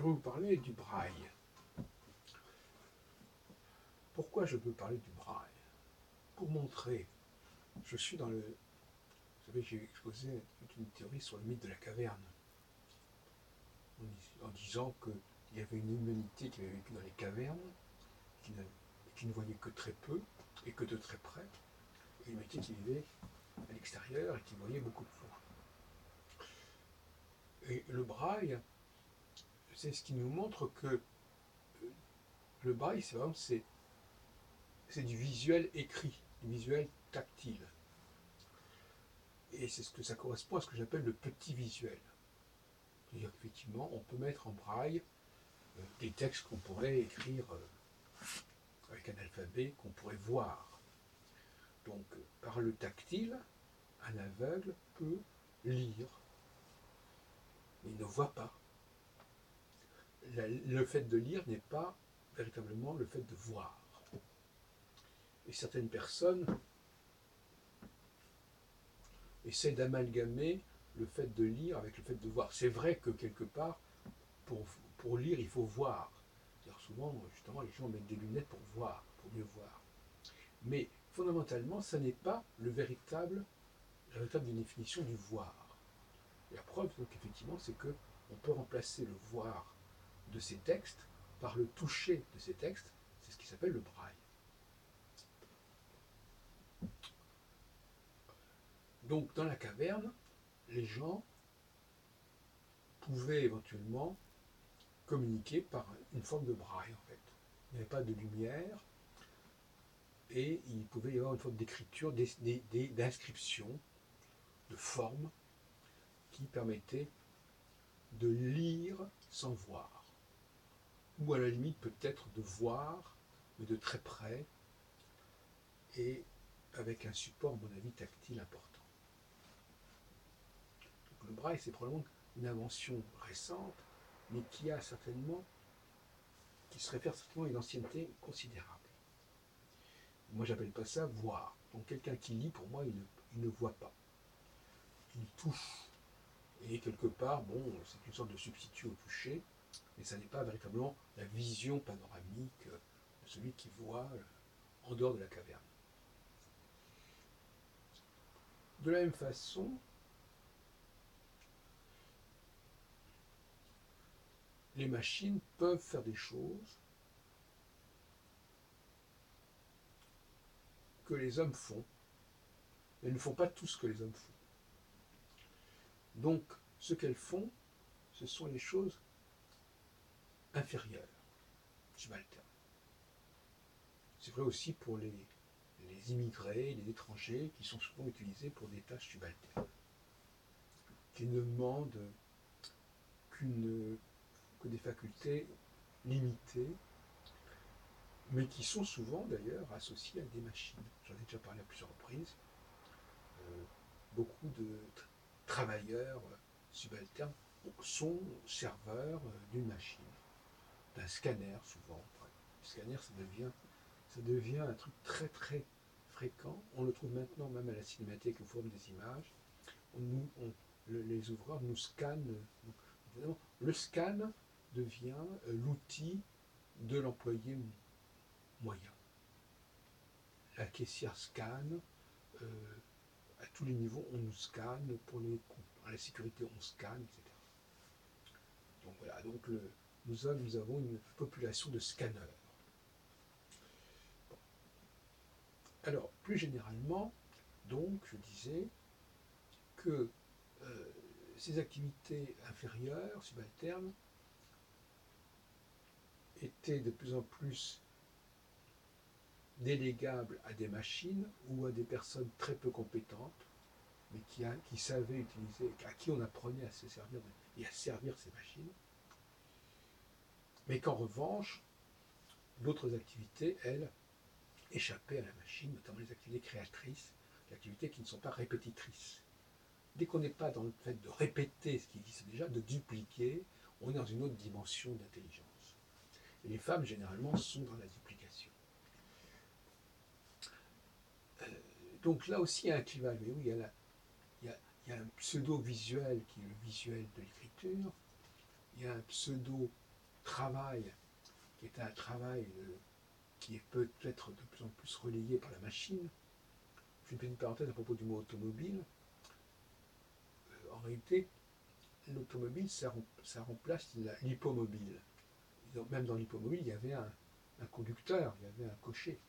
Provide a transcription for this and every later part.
vais vous parler du braille. Pourquoi je veux parler du braille? Pour montrer, je suis dans le... Vous savez, j'ai exposé toute une théorie sur le mythe de la caverne, en disant qu'il y avait une humanité qui avait vécu dans les cavernes, qui ne voyait que très peu, et que de très près, et une humanité qui vivait à l'extérieur et qui voyait beaucoup de loin. Et le braille, c'est ce qui nous montre que le braille, c'est du visuel écrit, du visuel tactile. Et c'est ce que ça correspond à ce que j'appelle le petit visuel. C'est-à-dire qu'effectivement, on peut mettre en braille des textes qu'on pourrait écrire avec un alphabet qu'on pourrait voir. Donc, par le tactile, un aveugle peut lire, mais il ne voit pas. Le fait de lire n'est pas véritablement le fait de voir. Et certaines personnes essaient d'amalgamer le fait de lire avec le fait de voir. C'est vrai que quelque part, pour lire, il faut voir. C'est-à-dire souvent, justement, les gens mettent des lunettes pour voir, pour mieux voir. Mais fondamentalement, ça n'est pas la véritable définition du voir. Et la preuve, donc, effectivement, c'est qu'on peut remplacer le voir de ces textes par le toucher de ces textes. C'est ce qui s'appelle le braille. Donc, dans la caverne, les gens pouvaient éventuellement communiquer par une forme de braille, en fait. Il n'y avait pas de lumière, et il pouvait y avoir une forme d'écriture, d'inscription, de forme, qui permettait de lire sans voir. Ou à la limite peut-être de voir, mais de très près, et avec un support, à mon avis, tactile important. Donc, le braille, c'est probablement une invention récente, mais qui se réfère certainement à une ancienneté considérable. Moi, j'appelle pas ça voir. Donc, quelqu'un qui lit, pour moi, il ne voit pas. Il touche. Et quelque part, bon, c'est une sorte de substitut au toucher, mais ça n'est pas véritablement la vision panoramique de celui qui voit en dehors de la caverne. De la même façon, les machines peuvent faire des choses que les hommes font, mais elles ne font pas tout ce que les hommes font. Donc, ce qu'elles font, ce sont les choses inférieures, subalternes. C'est vrai aussi pour les immigrés, les étrangers, qui sont souvent utilisés pour des tâches subalternes, qui ne demandent que des facultés limitées, mais qui sont souvent d'ailleurs associées à des machines. J'en ai déjà parlé à plusieurs reprises. Beaucoup de travailleurs subalternes sont serveurs d'une machine, d'un scanner souvent. Le scanner, ça devient un truc très très fréquent. On le trouve maintenant même à la Cinémathèque au Forum des images. Les ouvreurs nous scannent. Le scan devient l'outil de l'employé moyen. La caissière scanne, à tous les niveaux, on nous scanne, à la sécurité, on scanne, etc. Donc voilà, nous avons une population de scanneurs. Bon. Alors, plus généralement, donc, je disais que ces activités inférieures, subalternes, étaient de plus en plus délégables à des machines ou à des personnes très peu compétentes, mais qui savaient utiliser, à qui on apprenait à se servir et à servir ces machines. Mais qu'en revanche, d'autres activités, elles, échappaient à la machine, notamment les activités créatrices, les activités qui ne sont pas répétitrices. Dès qu'on n'est pas dans le fait de répéter ce qui existe déjà, de dupliquer, on est dans une autre dimension d'intelligence. Et les femmes, généralement, sont dans la duplication. Donc là aussi, il y a un clivage. Mais oui, il y a un pseudo-visuel qui est le visuel de l'écriture. Il y a un pseudo travail, qui est un travail qui est peut-être de plus en plus relayé par la machine. Je fais une petite parenthèse à propos du mot automobile. En réalité, l'automobile, ça remplace l'hippomobile. Même dans l'hippomobile, il y avait un conducteur, il y avait un cocher.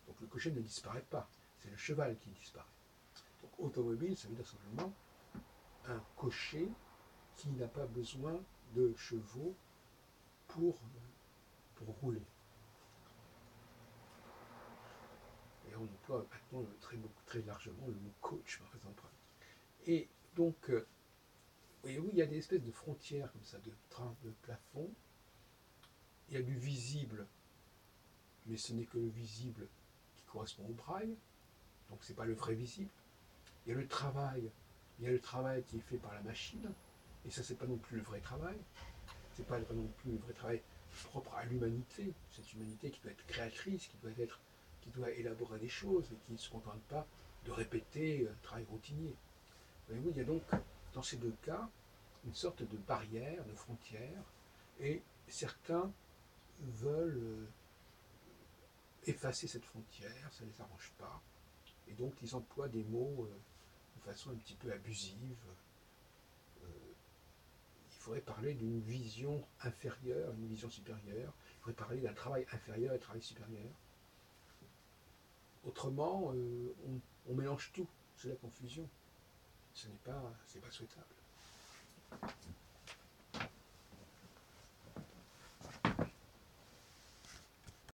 Donc le cocher ne disparaît pas, c'est le cheval qui disparaît. Donc automobile, ça veut dire simplement un cocher qui n'a pas besoin de chevaux pour rouler. Et on emploie maintenant très largement le mot coach, par exemple. Et donc, voyez-vous, il y a des espèces de frontières comme ça, de plafond. Il y a du visible, mais ce n'est que le visible qui correspond au braille, donc ce n'est pas le vrai visible. Il y a le travail, qui est fait par la machine, et ça c'est pas non plus le vrai travail, c'est pas non plus le vrai travail propre à l'humanité, cette humanité qui doit être créatrice, qui doit élaborer des choses et qui ne se contente pas de répéter un travail routinier. Voyez-vous, il y a donc dans ces deux cas une sorte de barrière, de frontière, et certains veulent effacer cette frontière, ça ne les arrange pas, et donc ils emploient des mots de façon un petit peu abusive. Il faudrait parler d'une vision inférieure, une vision supérieure, il faudrait parler d'un travail inférieur et d'un travail supérieur. Autrement, on mélange tout, c'est la confusion. Ce n'est pas souhaitable.